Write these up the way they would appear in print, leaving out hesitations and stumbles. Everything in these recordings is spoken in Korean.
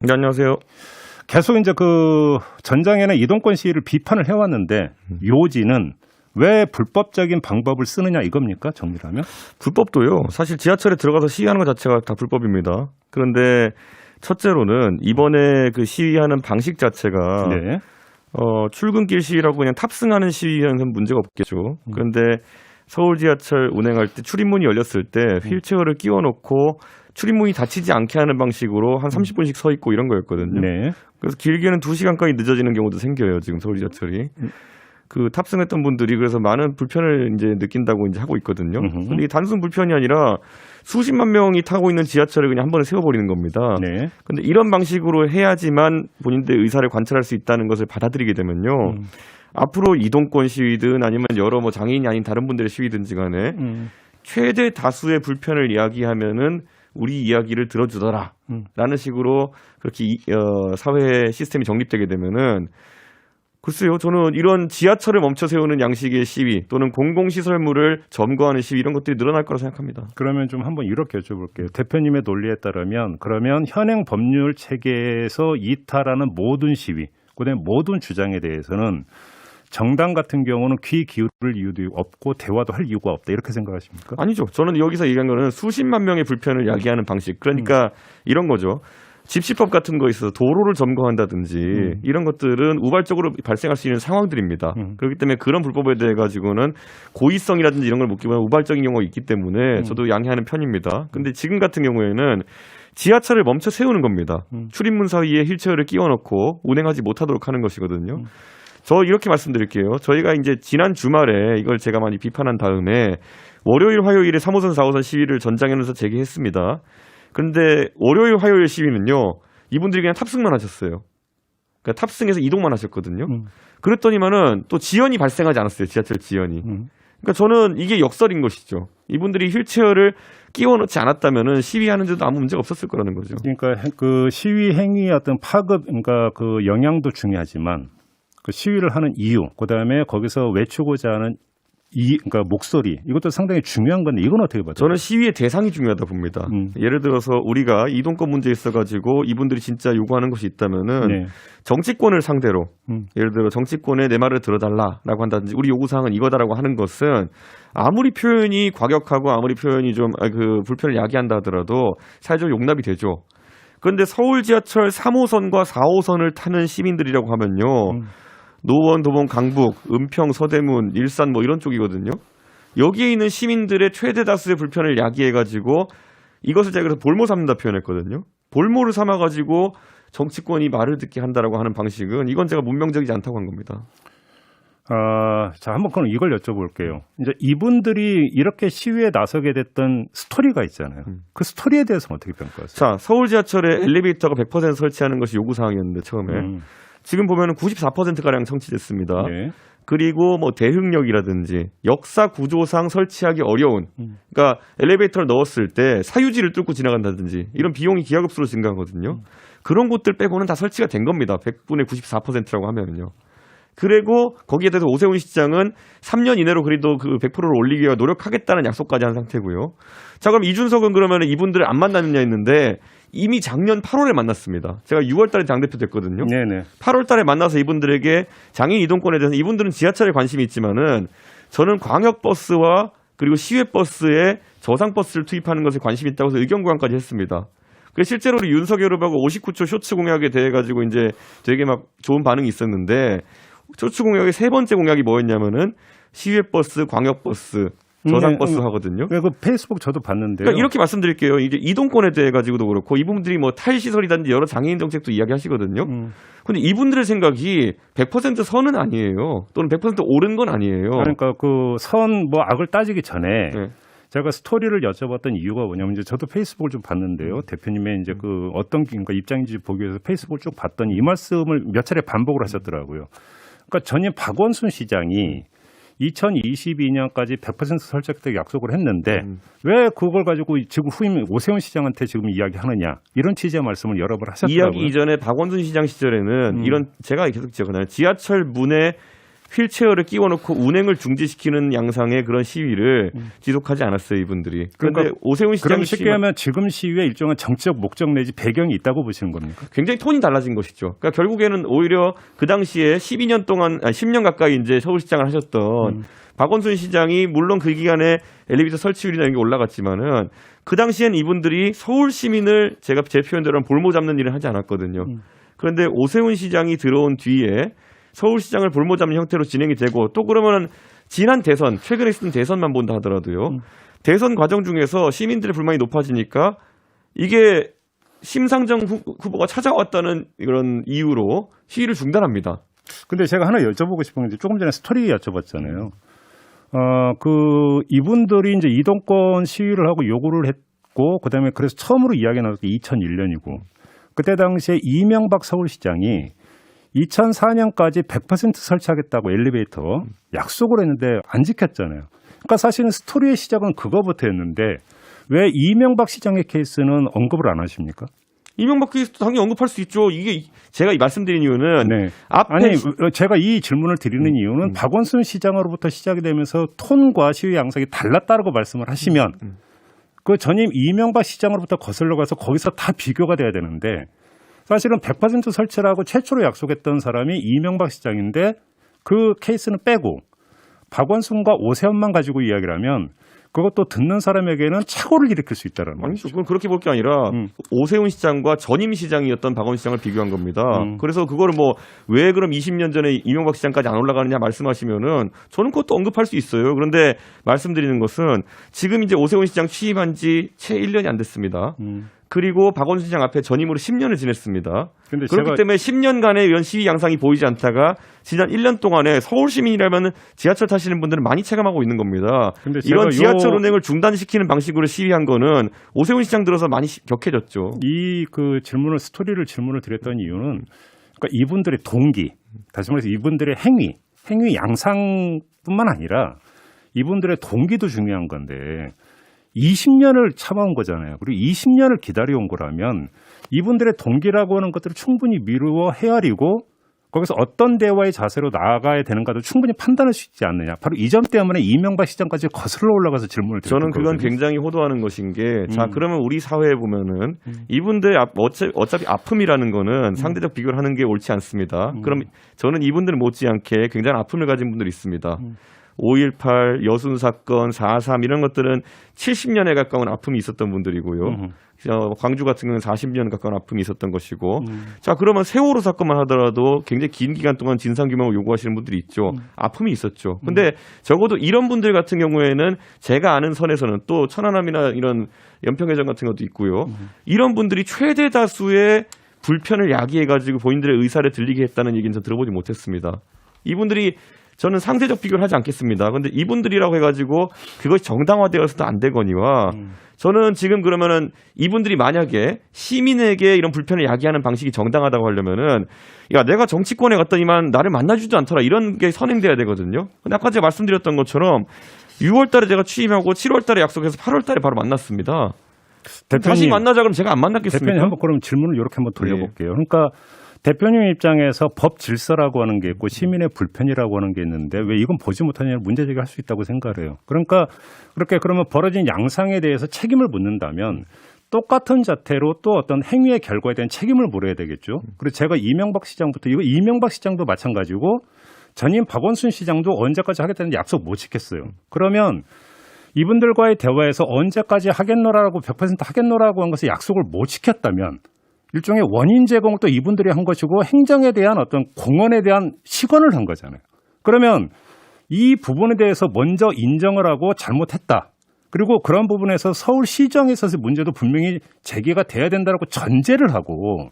네, 안녕하세요. 계속 이제 그 전장에는 이동권 시위를 비판을 해왔는데 요지는 왜 불법적인 방법을 쓰느냐 이겁니까? 정리하면? 불법도요. 사실 지하철에 들어가서 시위하는 것 자체가 다 불법입니다. 그런데 첫째로는 이번에 그 시위하는 방식 자체가 네. 출근길 시위라고 그냥 탑승하는 시위는 문제가 없겠죠. 그런데 서울 지하철 운행할 때 출입문이 열렸을 때 휠체어를 끼워놓고 출입문이 닫히지 않게 하는 방식으로 한 30분씩 서 있고 이런 거였거든요. 네. 그래서 길게는 2시간까지 늦어지는 경우도 생겨요. 지금 서울 지하철이. 그 탑승했던 분들이 그래서 많은 불편을 이제 느낀다고 이제 하고 있거든요. 근데 이게 단순 불편이 아니라 수십만 명이 타고 있는 지하철을 그냥 한 번에 세워버리는 겁니다. 네. 근데 이런 방식으로 해야지만 본인들의 의사를 관철할 수 있다는 것을 받아들이게 되면요. 앞으로 이동권 시위든 아니면 여러 뭐 장애인이 아닌 다른 분들의 시위든지 간에 최대 다수의 불편을 이야기하면은 우리 이야기를 들어주더라 라는 식으로 그렇게 사회 시스템이 정립되게 되면은 글쎄요, 저는 이런 지하철을 멈춰 세우는 양식의 시위 또는 공공시설물을 점거하는 시위 이런 것들이 늘어날 거라 생각합니다. 그러면 좀 한번 이렇게 여쭤볼게요. 대표님의 논리에 따르면 그러면 현행 법률 체계에서 이탈하는 모든 시위, 그다음에 모든 주장에 대해서는 정당 같은 경우는 귀 기울일 이유도 없고 대화도 할 이유가 없다 이렇게 생각하십니까? 아니죠. 저는 여기서 얘기한 거는 수십만 명의 불편을 야기하는 방식. 그러니까 이런 거죠. 집시법 같은 거 있어서 도로를 점거한다든지 이런 것들은 우발적으로 발생할 수 있는 상황들입니다. 그렇기 때문에 그런 불법에 대해 가지고는 고의성이라든지 이런 걸 묻기보다는 우발적인 경우가 있기 때문에 저도 양해하는 편입니다. 근데 지금 같은 경우에는 지하철을 멈춰 세우는 겁니다. 출입문 사이에 휠체어를 끼워놓고 운행하지 못하도록 하는 것이거든요. 저 이렇게 말씀드릴게요. 저희가 이제 지난 주말에 이걸 제가 많이 비판한 다음에 월요일, 화요일에 3호선, 4호선 시위를 전장현에서 재개했습니다. 그런데 월요일, 화요일 시위는요. 이분들이 그냥 탑승만 하셨어요. 그러니까 탑승해서 이동만 하셨거든요. 그랬더니만은 또 지연이 발생하지 않았어요. 지하철 지연이. 그러니까 저는 이게 역설인 것이죠. 이분들이 휠체어를 끼워놓지 않았다면은 시위하는데도 아무 문제가 없었을 거라는 거죠. 그러니까 그 시위 행위의 어떤 파급, 그러니까 그 영향도 중요하지만 그 시위를 하는 이유, 그다음에 거기서 외치고자 하는 그러니까 목소리 이것도 상당히 중요한 건데 이건 어떻게 봐요? 저는 시위의 대상이 중요하다 봅니다. 예를 들어서 우리가 이동권 문제에 있어가지고 이분들이 진짜 요구하는 것이 있다면은 네. 정치권을 상대로 예를 들어 정치권에 내 말을 들어달라라고 한다든지 우리 요구사항은 이거다라고 하는 것은 아무리 표현이 과격하고 아무리 표현이 좀 그 불편을 야기한다 하더라도 사회적 용납이 되죠. 그런데 서울 지하철 3호선과 4호선을 타는 시민들이라고 하면요. 노원, 도봉, 강북, 은평, 서대문, 일산 뭐 이런 쪽이거든요. 여기에 있는 시민들의 최대 다수의 불편을 야기해가지고 이것을 제가 그래서 볼모 삼는다 표현했거든요. 볼모를 삼아가지고 정치권이 말을 듣게 한다라고 하는 방식은 이건 제가 문명적이지 않다고 한 겁니다. 자, 한번 그럼 이걸 여쭤볼게요. 이제 이분들이 이렇게 시위에 나서게 됐던 스토리가 있잖아요. 그 스토리에 대해서는 어떻게 평가하세요? 자, 서울 지하철에 엘리베이터가 100% 설치하는 것이 요구사항이었는데 처음에 지금 보면은 94%가량 성취됐습니다. 네. 그리고 뭐 대흥역이라든지 역사 구조상 설치하기 어려운 그러니까 엘리베이터를 넣었을 때 사유지를 뚫고 지나간다든지 이런 비용이 기하급수로 증가하거든요. 그런 곳들 빼고는 다 설치가 된 겁니다. 100분의 94%라고 하면요. 그리고 거기에 대해서 오세훈 시장은 3년 이내로 그래도 그 100%를 올리기 위해 노력하겠다는 약속까지 한 상태고요. 자, 그럼 이준석은 그러면 이분들을 안 만나느냐 했는데 이미 작년 8월에 만났습니다. 제가 6월 달에 당대표 됐거든요. 네네. 8월 달에 만나서 이분들에게 장애인 이동권에 대해서 이분들은 지하철에 관심이 있지만은 저는 광역버스와 그리고 시외버스에 저상버스를 투입하는 것에 관심이 있다고 해서 의견 구항까지 했습니다. 그래서 실제로 우리 윤석열 후보하고 59초 쇼츠 공약에 대해 가지고 이제 되게 막 좋은 반응이 있었는데 쇼츠 공약의 세 번째 공약이 뭐였냐면은 시외버스, 광역버스, 저상버스 하거든요. 그 페이스북 저도 봤는데요. 그러니까 이렇게 말씀드릴게요. 이제 이동권에 대해 가지고도 그렇고 이분들이 뭐 탈시설이라든지 여러 장애인 정책도 이야기하시거든요. 근데 이분들의 생각이 100% 선은 아니에요. 또는 100% 옳은 건 아니에요. 그러니까 그 선 뭐 악을 따지기 전에 네. 제가 스토리를 여쭤봤던 이유가 뭐냐면 이제 저도 페이스북을 좀 봤는데요. 대표님의 이제 그 어떤 그러니까 입장인지 보기 위해서 페이스북을 쭉 봤더니 이 말씀을 몇 차례 반복을 하셨더라고요. 그러니까 전임 박원순 시장이 2022년까지 100% 설치하겠다고 약속을 했는데 왜 그걸 가지고 지금 후임 오세훈 시장한테 지금 이야기하느냐 이런 취지의 말씀을 여러 번 하셨더라고요. 이야기 이전에 박원순 시장 시절에는 이런 제가 계속 지적하나요? 지하철 문에 휠체어를 끼워놓고 운행을 중지시키는 양상의 그런 시위를 지속하지 않았어요, 이분들이. 그런데 그러니까 오세훈 시장 그럼 쉽게 하면 지금 시위에 일정한 정치적 목적 내지 배경이 있다고 보시는 겁니까? 굉장히 톤이 달라진 것이죠. 그러니까 결국에는 오히려 그 당시에 12년 동안, 10년 가까이 이제 서울시장을 하셨던 박원순 시장이 물론 그 기간에 엘리베이터 설치율이나 이런 게 올라갔지만은 그 당시엔 이분들이 서울 시민을 제가 제 표현대로 볼모 잡는 일을 하지 않았거든요. 그런데 오세훈 시장이 들어온 뒤에 서울시장을 볼모 잡는 형태로 진행이 되고 또 그러면은 지난 대선, 최근에 있었던 대선만 본다 하더라도요. 대선 과정 중에서 시민들의 불만이 높아지니까 이게 심상정 후보가 찾아왔다는 이런 이유로 시위를 중단합니다. 근데 제가 하나 여쭤보고 싶은 게 조금 전에 스토리 여쭤봤잖아요. 이분들이 이제 이동권 시위를 하고 요구를 했고, 그 다음에 그래서 처음으로 이야기 나왔던 게 2001년이고, 그때 당시에 이명박 서울시장이 2004년까지 100% 설치하겠다고 엘리베이터 약속을 했는데 안 지켰잖아요. 그러니까 사실은 스토리의 시작은 그거부터였는데 왜 이명박 시장의 케이스는 언급을 안 하십니까? 이명박 케이스 당연히 언급할 수 있죠. 이게 제가 말씀드린 이유는 네. 앞에 아니 제가 이 질문을 드리는 이유는 박원순 시장으로부터 시작이 되면서 톤과 시위 양상이 달랐다고 말씀을 하시면 그 전임 이명박 시장으로부터 거슬러 가서 거기서 다 비교가 돼야 되는데 사실은 100% 설치라고 최초로 약속했던 사람이 이명박 시장인데 그 케이스는 빼고 박원순과 오세훈만 가지고 이야기를 하면 그것도 듣는 사람에게는 착오를 일으킬 수 있다는 거죠. 아니죠. 그건 그렇게 볼 게 아니라 오세훈 시장과 전임 시장이었던 박원순 시장을 비교한 겁니다. 그래서 그거를 뭐 왜 그럼 20년 전에 이명박 시장까지 안 올라가느냐 말씀하시면은 저는 그것도 언급할 수 있어요. 그런데 말씀드리는 것은 지금 이제 오세훈 시장 취임한 지 채 1년이 안 됐습니다. 그리고 박원순 시장 앞에 전임으로 10년을 지냈습니다. 그렇기 때문에 10년간의 이런 시위 양상이 보이지 않다가 지난 1년 동안에 서울 시민이라면 지하철 타시는 분들은 많이 체감하고 있는 겁니다. 이런 지하철 운행을 중단시키는 방식으로 시위한 거는 오세훈 시장 들어서 많이 격해졌죠. 이 그 질문을 드렸던 이유는 그러니까 이분들의 동기, 다시 말해서 이분들의 행위 양상뿐만 아니라 이분들의 동기도 중요한 건데 20년을 참아온 거잖아요. 그리고 20년을 기다려온 거라면 이분들의 동기라고 하는 것들을 충분히 미루어 헤아리고 거기서 어떤 대화의 자세로 나아가야 되는가도 충분히 판단할 수 있지 않느냐. 바로 이 점 때문에 이명박 시장까지 거슬러 올라가서 질문을 드렸던 저는 그건 거거든요. 굉장히 호도하는 것인 게 자 그러면 우리 사회에 보면은 이분들 어차피 아픔이라는 거는 상대적 비교를 하는 게 옳지 않습니다. 그럼 저는 이분들 못지않게 굉장히 아픔을 가진 분들이 있습니다. 5.18 여순 사건, 4.3 이런 것들은 70년에 가까운 아픔이 있었던 분들이고요. 광주 같은 경우는 40년 가까운 아픔이 있었던 것이고 자 그러면 세월호 사건만 하더라도 굉장히 긴 기간 동안 진상규명을 요구하시는 분들이 있죠. 아픔이 있었죠. 근데 적어도 이런 분들 같은 경우에는 제가 아는 선에서는 또 천안함이나 이런 연평해전 같은 것도 있고요. 이런 분들이 최대 다수의 불편을 야기해가지고 본인들의 의사를 들리게 했다는 얘기는 전 들어보지 못했습니다. 이분들이 저는 상대적 비교를 하지 않겠습니다. 그런데 이분들이라고 해가지고 그것이 정당화되어서도 안 되거니와 저는 지금 그러면은 이분들이 만약에 시민에게 이런 불편을 야기하는 방식이 정당하다고 하려면은 야 내가 정치권에 갔더니만 나를 만나주지도 않더라 이런 게 선행돼야 되거든요. 근데 아까 제가 말씀드렸던 것처럼 6월달에 제가 취임하고 7월달에 약속해서 8월달에 바로 만났습니다. 다시 만나자 그러면 제가 안 만났겠습니까? 대표님 한번 그럼 질문을 이렇게 한번 돌려볼게요. 그러니까 대표님 입장에서 법 질서라고 하는 게 있고 시민의 불편이라고 하는 게 있는데 왜 이건 보지 못하냐는 문제 제기할 수 있다고 생각을 해요. 그러니까 그렇게 그러면 벌어진 양상에 대해서 책임을 묻는다면 똑같은 자태로 또 어떤 행위의 결과에 대한 책임을 물어야 되겠죠. 그리고 제가 이명박 시장부터 이거 이명박 시장도 마찬가지고 전임 박원순 시장도 언제까지 하겠다는 약속 못 지켰어요. 그러면 이분들과의 대화에서 언제까지 하겠노라고 100% 하겠노라고 한 것을 약속을 못 지켰다면 일종의 원인 제공을 또 이분들이 한 것이고 행정에 대한 어떤 공헌에 대한 시건을 한 거잖아요. 그러면 이 부분에 대해서 먼저 인정을 하고 잘못했다. 그리고 그런 부분에서 서울시정에서의 문제도 분명히 제기가 돼야 된다고 전제를 하고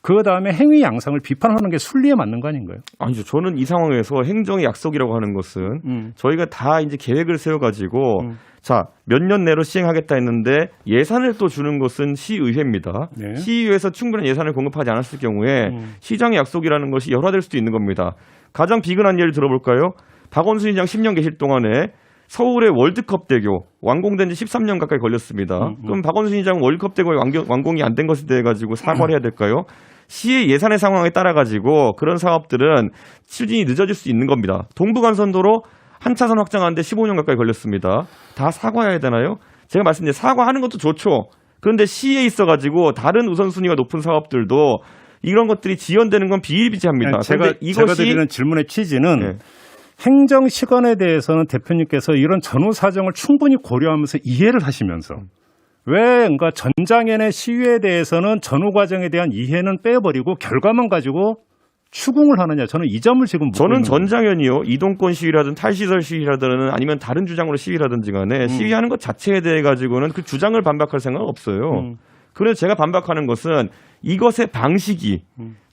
그다음에 행위 양상을 비판하는 게 순리에 맞는 거 아닌가요? 아니죠. 저는 이 상황에서 행정의 약속이라고 하는 것은 저희가 다 이제 계획을 세워가지고 자, 몇 년 내로 시행하겠다 했는데 예산을 또 주는 것은 시의회입니다. 네. 시의회에서 충분한 예산을 공급하지 않았을 경우에 시장의 약속이라는 것이 열화될 수도 있는 겁니다. 가장 비근한 예를 들어볼까요? 박원순 시장 10년 계실 동안에 서울의 월드컵 대교 완공된 지 13년 가까이 걸렸습니다. 그럼 박원순 시장 월드컵 대교 완공이 안 된 것에 대해 가지고 사과를 해야 될까요? 시의 예산의 상황에 따라 가지고 그런 사업들은 추진이 늦어질 수 있는 겁니다. 동부간선도로 한 차선 확장하는데 15년 가까이 걸렸습니다. 다 사과해야 되나요? 제가 말씀드린 사과하는 것도 좋죠. 그런데 시에 있어가지고 다른 우선순위가 높은 사업들도 이런 것들이 지연되는 건 비일비재합니다. 제가 드리는 질문의 취지는 네. 행정 시간에 대해서는 대표님께서 이런 전후 사정을 충분히 고려하면서 이해를 하시면서 왜 그러니까 전장현의 시위에 대해서는 전후 과정에 대한 이해는 빼버리고 결과만 가지고 추궁을 하느냐. 저는 이 점을 지금 묻고 저는 있는 거예요. 전장현이요. 이동권 시위라든 탈시설 시위라든 아니면 다른 주장으로 시위라든지 간에 시위하는 것 자체에 대해 가지고는 그 주장을 반박할 생각은 없어요. 그래서 제가 반박하는 것은 이것의 방식이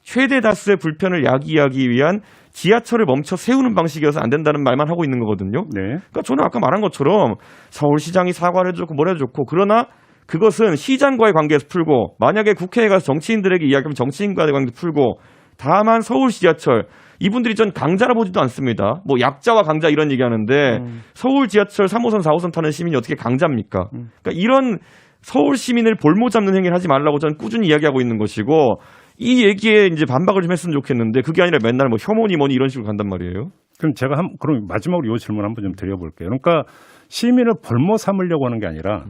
최대 다수의 불편을 야기하기 위한 지하철을 멈춰 세우는 방식이어서 안 된다는 말만 하고 있는 거거든요. 네. 그러니까 저는 아까 말한 것처럼 서울시장이 사과를 해줬고 뭘 해줬고 그러나 그것은 시장과의 관계에서 풀고 만약에 국회에 가서 정치인들에게 이야기하면 정치인과의 관계에서 풀고 다만 서울 지하철 이분들이 전 강자라 보지도 않습니다. 뭐 약자와 강자 이런 얘기하는데 서울 지하철 3호선 4호선 타는 시민이 어떻게 강자입니까? 그러니까 이런 서울 시민을 볼모 잡는 행위를 하지 말라고 저는 꾸준히 이야기하고 있는 것이고 이 얘기에 이제 반박을 좀 했으면 좋겠는데 그게 아니라 맨날 뭐 혐오니 뭐니 이런 식으로 간단 말이에요. 그럼 제가 그럼 마지막으로 이 질문 한번 좀 드려볼게요. 그러니까 시민을 볼모 삼으려고 하는 게 아니라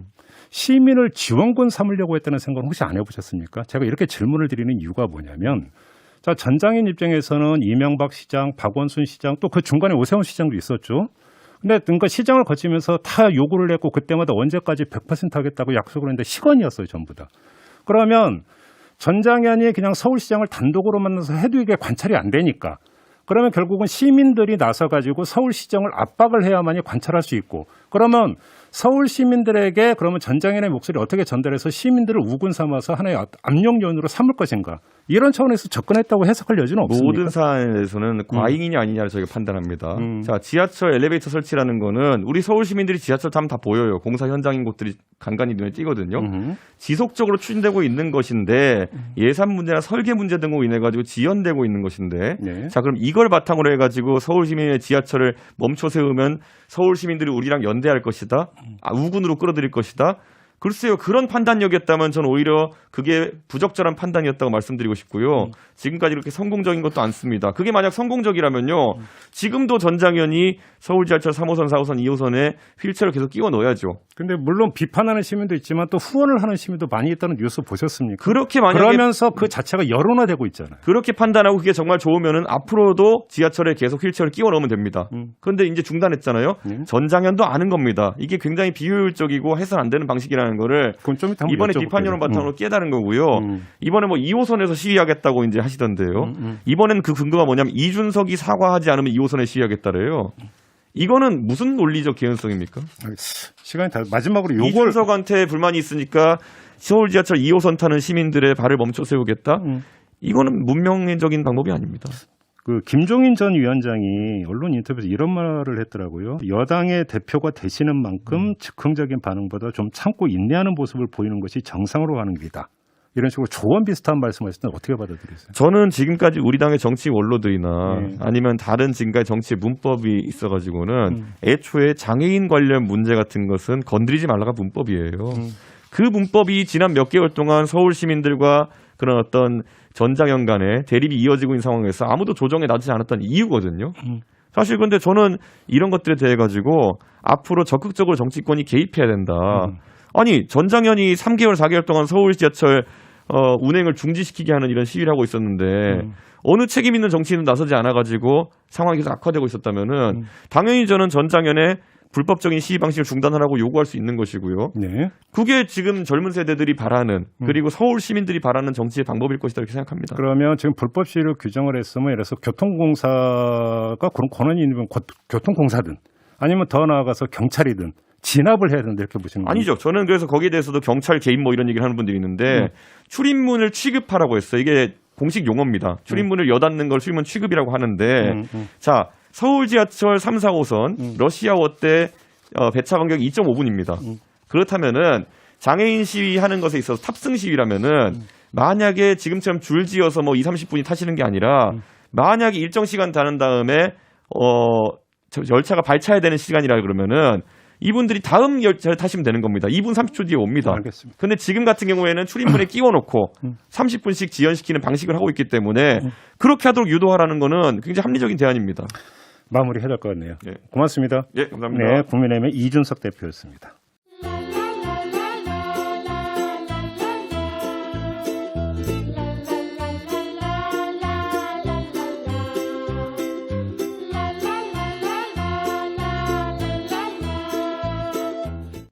시민을 지원군 삼으려고 했다는 생각은 혹시 안 해보셨습니까? 제가 이렇게 질문을 드리는 이유가 뭐냐면 자, 전장현 입장에서는 이명박 시장, 박원순 시장 또 그 중간에 오세훈 시장도 있었죠. 근데 그러니까 시장을 거치면서 다 요구를 했고 그때마다 언제까지 100% 하겠다고 약속을 했는데 시건이었어요, 전부 다. 그러면 전장현이 그냥 서울시장을 단독으로 만나서 해도 이게 관찰이 안 되니까 그러면 결국은 시민들이 나서가지고 서울시장을 압박을 해야만이 관찰할 수 있고 그러면 서울 시민들에게 그러면 전장현의 목소리를 어떻게 전달해서 시민들을 우군 삼아서 하나의 압력 요인으로 삼을 것인가 이런 차원에서 접근했다고 해석할 여지는 없습니까? 모든 사안에서는 과잉이냐 아니냐를 저희가 판단합니다. 자, 지하철 엘리베이터 설치라는 거는 우리 서울 시민들이 지하철 타면 다 보여요. 공사 현장인 곳들이 간간히 눈에 띄거든요. 지속적으로 추진되고 있는 것인데 예산 문제나 설계 문제 등으로 인해 가지고 지연되고 있는 것인데 네. 자, 그럼 이걸 바탕으로 해 가지고 서울 시민의 지하철을 멈춰 세우면 서울 시민들이 우리랑 연대할 것이다. 우군으로 끌어들일 것이다. 글쎄요. 그런 판단력이었다면 저는 오히려 그게 부적절한 판단이었다고 말씀드리고 싶고요. 지금까지 이렇게 성공적인 것도 않습니다. 그게 만약 성공적이라면요. 지금도 전장현이 서울 지하철 3호선, 4호선, 2호선에 휠체어를 계속 끼워 넣어야죠. 근데 물론 비판하는 시민도 있지만 또 후원을 하는 시민도 많이 있다는 뉴스 보셨습니까? 그렇게 만약에 그러면서 그 자체가 여론화되고 있잖아요. 그렇게 판단하고 그게 정말 좋으면은 앞으로도 지하철에 계속 휠체어를 끼워 넣으면 됩니다. 그런데 이제 중단했잖아요. 전장현도 아는 겁니다. 이게 굉장히 비효율적이고 해서는 안 되는 방식이라는 거를 그럼 좀 이따 한번 이번에 여쭤볼게요. 비판 여론 바탕으로 깨달은 거고요. 이번에 뭐 2호선에서 시위하겠다고 이제 하시던데요. 이번엔 그 근거가 뭐냐면 이준석이 사과하지 않으면 2호선에 시위하겠다래요. 이거는 무슨 논리적 개연성입니까? 시간이 다 마지막으로 요걸 이준석한테 불만이 있으니까 서울 지하철 2호선 타는 시민들의 발을 멈춰 세우겠다? 이거는 문명적인 방법이 아닙니다. 그 김종인 전 위원장이 언론 인터뷰에서 이런 말을 했더라고요. 여당의 대표가 되시는 만큼 즉흥적인 반응보다 좀 참고 인내하는 모습을 보이는 것이 정상으로 가는 길이다. 이런 식으로 조언 비슷한 말씀하셨는데 어떻게 받아들이세요? 저는 지금까지 우리 당의 정치 원로들이나 아니면 다른 지금까지 정치 문법이 있어가지고는 애초에 장애인 관련 문제 같은 것은 건드리지 말라가 문법이에요. 그 문법이 지난 몇 개월 동안 서울 시민들과 그런 어떤 전장현 간의 대립이 이어지고 있는 상황에서 아무도 조정에 나서지 않았던 이유거든요. 사실 근데 저는 이런 것들에 대해 가지고 앞으로 적극적으로 정치권이 개입해야 된다. 아니 전장현이 3개월 4개월 동안 서울 지하철 운행을 중지시키게 하는 이런 시위를 하고 있었는데 어느 책임 있는 정치인은 나서지 않아가지고 상황이 계속 악화되고 있었다면은 당연히 저는 전장현의 불법적인 시위 방식을 중단하라고 요구할 수 있는 것이고요. 네. 그게 지금 젊은 세대들이 바라는 그리고 서울 시민들이 바라는 정치의 방법일 것이다 이렇게 생각합니다. 그러면 지금 불법 시위를 규정을 했으면 예를 들어서 교통공사가 그런 권한이 있는 교통공사든 아니면 더 나아가서 경찰이든 진압을 해야 된다 이렇게 보시는 거예요? 아니죠. 저는 그래서 거기에 대해서도 경찰 개입 뭐 이런 얘기를 하는 분들이 있는데 출입문을 취급하라고 했어요. 이게 공식 용어입니다. 출입문을 여닫는 걸 출입문 취급이라고 하는데 자 서울 지하철 3, 4호선 러시아워 때 배차 간격이 2.5분입니다. 그렇다면은 장애인 시위하는 것에 있어서 탑승 시위라면은 만약에 지금처럼 줄 지어서 뭐 2, 30분이 타시는 게 아니라 만약에 일정 시간 다는 다음에 열차가 발차야 되는 시간이라 그러면은 이분들이 다음 열차를 타시면 되는 겁니다. 2분 30초 뒤에 옵니다. 알겠습니다. 근데 지금 같은 경우에는 출입문에 끼워놓고 30분씩 지연시키는 방식을 하고 있기 때문에 그렇게 하도록 유도하라는 거는 굉장히 합리적인 제안입니다. 마무리해야 될 것 같네요. 예. 고맙습니다. 예, 감사합니다. 네, 국민의힘의 이준석 대표였습니다.